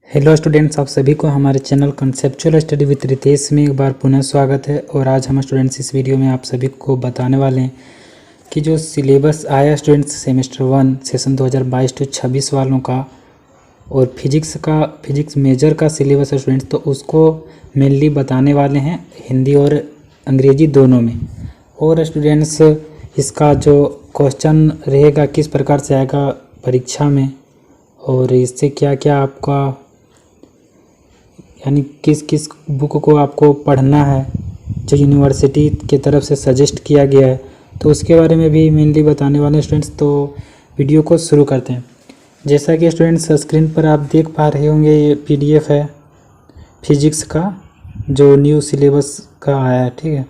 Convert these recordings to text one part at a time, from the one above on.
Hello students, आप सभी को हमारे channel conceptual study with Ritesh में एक बार पुनः स्वागत है। और आज हम स्टूडेंट्स इस वीडियो में आप सभी को बताने वाले हैं कि जो सिलेबस आया स्टूडेंट्स सेमेस्टर 1 सेशन 2022 to 26 वालों का और फिजिक्स मेजर का सिलेबस है स्टूडेंट्स, तो उसको मेनली बताने वाले हैं हिंदी और अंग्रेजी दोनों में। और स्टूडेंट्स इसका जो क्वेश्चन रहेगा किस प्रकार से आएगा परीक्षा में और इससे क्या क्या आपका यानी किस किस बुक को आपको पढ़ना है जो यूनिवर्सिटी की तरफ से सजेस्ट किया गया है, तो उसके बारे में भी मेनली बताने वाले हैं स्टूडेंट्स। तो वीडियो को शुरू करते हैं। जैसा कि स्टूडेंट्स स्क्रीन पर आप देख पा रहे होंगे, ये पीडीएफ है फिजिक्स का जो न्यू सिलेबस का आया है, ठीक है।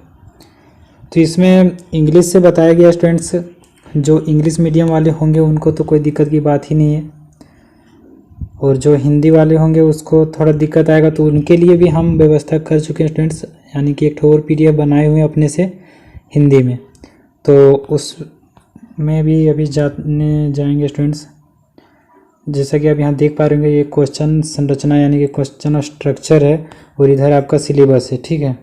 तो इसमें इंग्लिश से बताया गया स्टूडेंट्स, जो इंग्लिश मीडियम वाले होंगे उनको तो कोई दिक्कत की बात ही नहीं है, और जो हिंदी वाले होंगे उसको थोड़ा दिक्कत आएगा, तो उनके लिए भी हम व्यवस्था कर चुके हैं स्टूडेंट्स, यानी कि एक और पीडीएफ बनाए हुए हैं अपने से हिंदी में, तो उसमें भी अभी जाएंगे स्टूडेंट्स। जैसा कि आप यहाँ देख पा रहे होंगे, ये क्वेश्चन संरचना यानी कि क्वेश्चन स्ट्रक्चर है और इधर आपका सिलेबस है, ठीक है।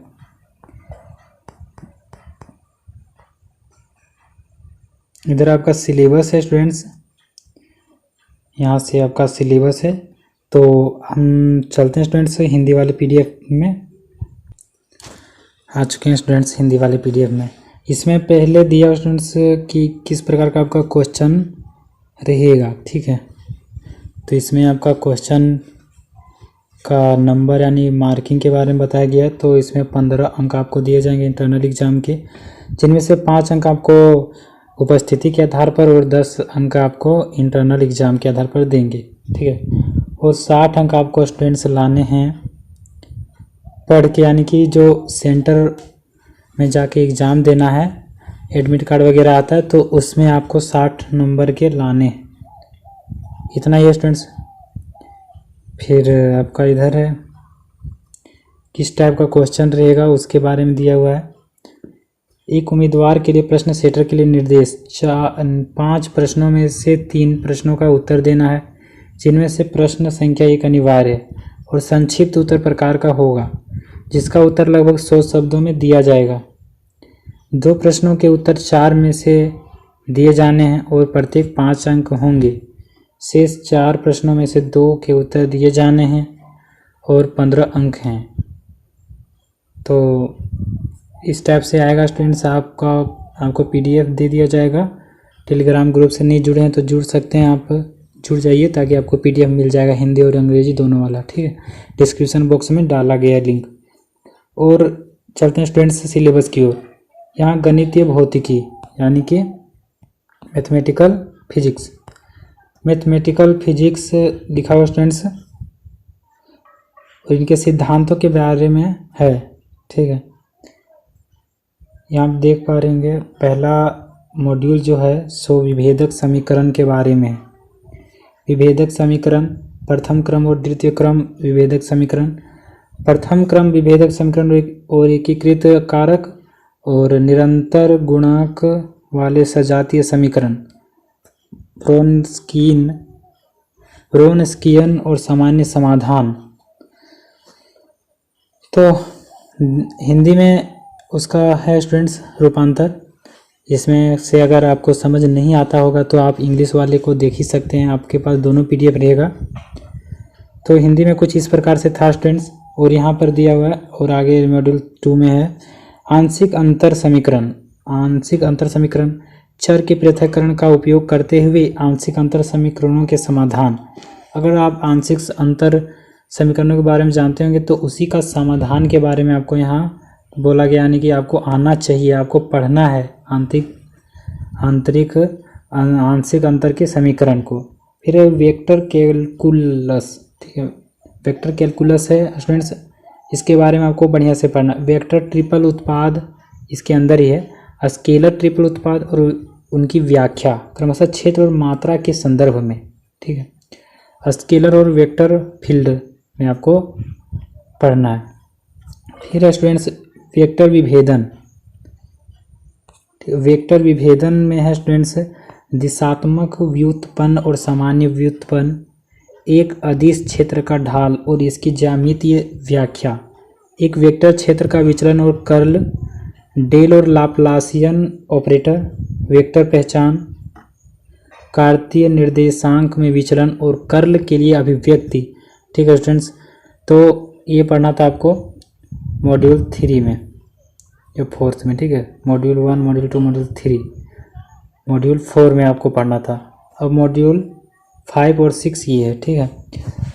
इधर आपका सिलेबस है स्टूडेंट्स, यहाँ से आपका सिलेबस है। तो हम चलते हैं स्टूडेंट्स हिंदी वाले पीडीएफ में। आ चुके हैं स्टूडेंट्स हिंदी वाले पीडीएफ में। इसमें पहले दिया स्टूडेंट्स कि किस प्रकार का आपका क्वेश्चन रहेगा, ठीक है। तो इसमें आपका क्वेश्चन का नंबर यानी मार्किंग के बारे में बताया गया है। तो इसमें 15 अंक आपको दिए जाएंगे इंटरनल एग्जाम के, जिनमें से 5 अंक आपको उपस्थिति के आधार पर और 10 अंक आपको इंटरनल एग्ज़ाम के आधार पर देंगे, ठीक है। और 60 अंक आपको स्टूडेंट्स लाने हैं पढ़ के, यानी कि जो सेंटर में जाके एग्ज़ाम देना है, एडमिट कार्ड वगैरह आता है, तो उसमें आपको 60 नंबर के लाने, इतना ही स्टूडेंट्स। फिर आपका इधर है किस टाइप का क्वेश्चन रहेगा उसके बारे में दिया हुआ है। एक उम्मीदवार के लिए प्रश्न सेटर के लिए निर्देश 5 प्रश्नों में से 3 प्रश्नों का उत्तर देना है, जिनमें से प्रश्न संख्या 1 अनिवार्य है और संक्षिप्त उत्तर प्रकार का होगा, जिसका उत्तर लगभग 100 शब्दों में दिया जाएगा। 2 प्रश्नों के उत्तर 4 में से दिए जाने हैं और प्रत्येक 5 अंक होंगे। शेष 4 प्रश्नों में से 2 के उत्तर दिए जाने हैं और 15 अंक हैं। तो इस टाइप से आएगा स्टूडेंट्स। आपको पीडीएफ दे दिया जाएगा। टेलीग्राम ग्रुप से नहीं जुड़े हैं तो जुड़ सकते हैं, आप जुड़ जाइए ताकि आपको पीडीएफ मिल जाएगा हिंदी और अंग्रेजी दोनों वाला, ठीक है। डिस्क्रिप्शन बॉक्स में डाला गया है लिंक। और चलते हैं स्टूडेंट्स सिलेबस की ओर। यहाँ गणितीय भौतिकी यानी कि मैथमेटिकल फिजिक्स लिखा हुआ स्टूडेंट्स, और इनके सिद्धांतों के बारे में है, ठीक है। यहाँ आप देख पा रहे होंगे पहला मॉड्यूल जो है सो विभेदक समीकरण के बारे में है। विभेदक समीकरण, प्रथम क्रम और द्वितीय क्रम विभेदक समीकरण, प्रथम क्रम विभेदक समीकरण और एकीकृत कारक और निरंतर गुणक वाले सजातीय समीकरण, व्रोनस्कियन और सामान्य समाधान। तो हिंदी में उसका है स्टूडेंट्स रूपांतर। इसमें से अगर आपको समझ नहीं आता होगा तो आप इंग्लिश वाले को देख ही सकते हैं, आपके पास दोनों पीडीएफ रहेगा। तो हिंदी में कुछ इस प्रकार से था स्टूडेंट्स, और यहाँ पर दिया हुआ है। और आगे मॉड्यूल 2 में है आंशिक अंतर समीकरण। आंशिक अंतर समीकरण, चर के पृथक्करण का उपयोग करते हुए आंशिक अंतर समीकरणों के समाधान। अगर आप आंशिक अंतर समीकरणों के बारे में जानते होंगे तो उसी का समाधान के बारे में आपको यहाँ बोला गया, यानी कि आपको आना चाहिए, आपको पढ़ना है आंशिक अंतर के समीकरण को। फिर वेक्टर कैलकुलस, ठीक है। वेक्टर कैलकुलस है स्टूडेंट्स, इसके बारे में आपको बढ़िया से पढ़ना। वेक्टर ट्रिपल उत्पाद इसके अंदर ही है। स्केलर ट्रिपल उत्पाद और उनकी व्याख्या क्रमशः क्षेत्र और मात्रा के संदर्भ में, ठीक है। स्केलर और वेक्टर फील्ड में आपको पढ़ना है। फिर स्टूडेंट्स वेक्टर विभेदन, वेक्टर विभेदन में है स्टूडेंट्स दिशात्मक व्युत्पन्न और सामान्य व्युत्पन्न, एक अदिश क्षेत्र का ढाल और इसकी ज्यामितीय व्याख्या। एक वेक्टर क्षेत्र का विचलन और कर्ल। डेल और लाप्लासियन ऑपरेटर। वेक्टर पहचान। कार्तीय निर्देशांक में विचलन और कर्ल के लिए अभिव्यक्ति। ठीक है स्टूडेंट्स, तो ये पढ़ना था आपको मॉड्यूल 3 में या 4th में। ठीक है, मॉड्यूल 1, मॉड्यूल 2, मॉड्यूल 3, मॉड्यूल 4 में आपको पढ़ना था। अब मॉड्यूल 5 और 6 ये है। ठीक है,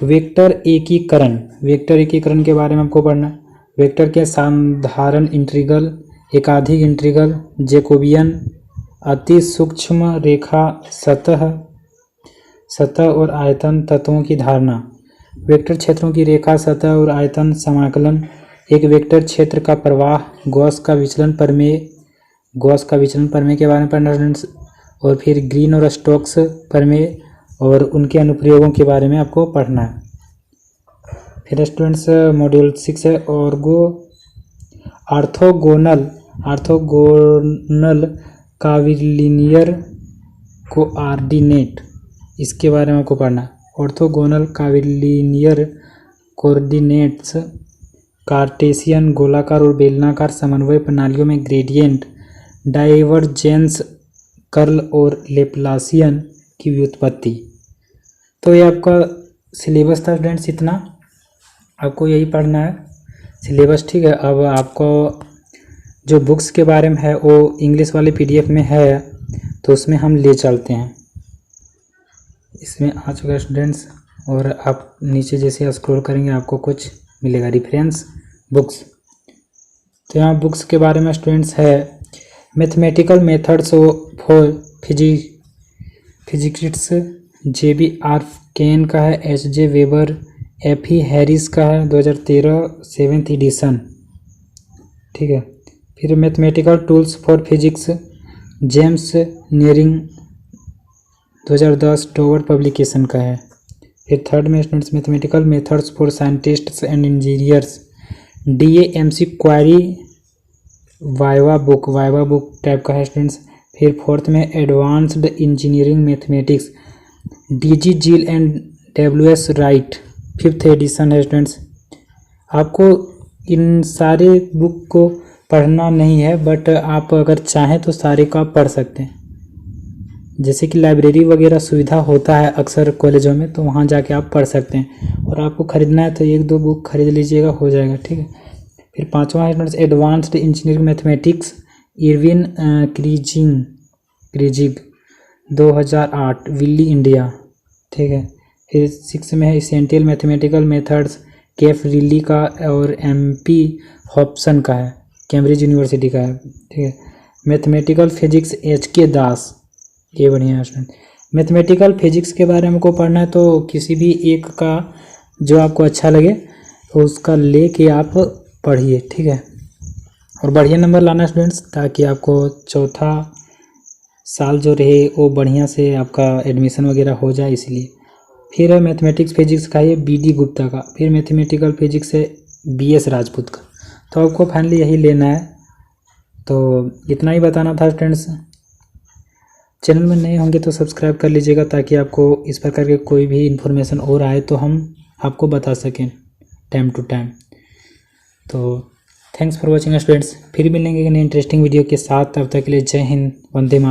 वेक्टर एकीकरण। वेक्टर एकीकरण के बारे में आपको पढ़ना है। वेक्टर के साधारण इंटीग्रल, एकाधिक इंटीग्रल, जैकोबियन, अति सूक्ष्म रेखा, सतह और आयतन तत्वों की धारणा, वेक्टर क्षेत्रों की रेखा, सतह और आयतन समाकलन, एक वेक्टर क्षेत्र का प्रवाह, गॉस का विचलन प्रमेय के बारे में पढ़ना स्टूडेंट्स, और फिर ग्रीन और स्टोक्स प्रमेय और उनके अनुप्रयोगों के बारे में आपको पढ़ना है। फिर स्टूडेंट्स मॉड्यूल 6 है ऑर्थोगोनल काविलिनियर कोऑर्डिनेट, इसके बारे में आपको पढ़ना है। ऑर्थोगोनल काविलिनियर कोऑर्डिनेट्स, कार्टेशियन, गोलाकार और बेलनाकार समन्वय प्रणालियों में ग्रेडियंट, डाइवर्जेंस, कर्ल और लेप्लासियन की व्युत्पत्ति। तो ये आपका सिलेबस था स्टूडेंट्स, इतना आपको यही पढ़ना है सिलेबस। ठीक है, अब आपको जो बुक्स के बारे में है वो इंग्लिश वाले PDF में है, तो उसमें हम ले चलते हैं। इसमें आ चुका है स्टूडेंट्स, और आप नीचे जैसे स्क्रॉल करेंगे आपको कुछ मिलेगा रेफरेंस बुक्स। तो यहाँ बुक्स के बारे में स्टूडेंट्स है mathematical methods for physics, JBR केन का है, HJ वेबर, FE हैरिस का है, 2013 7th एडिशन। ठीक है, फिर mathematical tools for physics, James Nearing, 2010 Dover publication का है। फिर थर्ड में students mathematical methods for scientists and engineers, DAMC Quarrie viva book type का है स्टूडेंट्स। फिर फोर्थ में advanced engineering mathematics, DG Zill and WS Wright, 5th edition है students. आपको इन सारे बुक को पढ़ना नहीं है, बट आप अगर चाहें तो सारे को आप पढ़ सकते हैं। जैसे कि लाइब्रेरी वगैरह सुविधा होता है अक्सर कॉलेजों में, तो वहाँ जाके आप पढ़ सकते हैं। और आपको ख़रीदना है तो 1-2 बुक खरीद लीजिएगा, हो जाएगा। ठीक है, फिर 5वां है students advanced engineering mathematics, Erwin Kreyszig, 2008, Wiley, India. ठीक है, फिर 6 में है essential mathematical methods, K F Riley का और MP हॉब्सन का है, कैम्ब्रिज यूनिवर्सिटी का है। ठीक है, मैथमेटिकल फिजिक्स HK दास, ये बढ़िया है स्टूडेंट। मैथमेटिकल फिजिक्स के बारे में को पढ़ना है तो किसी भी एक का जो आपको अच्छा लगे तो उसका लेके आप पढ़िए। ठीक है, और बढ़िया नंबर लाना स्टूडेंट्स, ताकि आपको चौथा साल जो रहे वो बढ़िया से आपका एडमिशन वगैरह हो जाए, इसलिए। फिर है मैथमेटिक्स फिजिक्स का ये BD गुप्ता का। फिर मैथमेटिकल फिजिक्स है BS राजपूत का। तो आपको फाइनली यही लेना है। तो इतना ही बताना था स्टूडेंट्स। चैनल में नए होंगे तो सब्सक्राइब कर लीजिएगा, ताकि आपको इस प्रकार के कोई भी इन्फॉर्मेशन और आए तो हम आपको बता सकें टाइम टू टाइम। तो थैंक्स फॉर वॉचिंग स्टूडेंट्स, फिर मिलेंगे नई इंटरेस्टिंग वीडियो के साथ। तब तक के लिए जय हिंद, वंदे मातरम।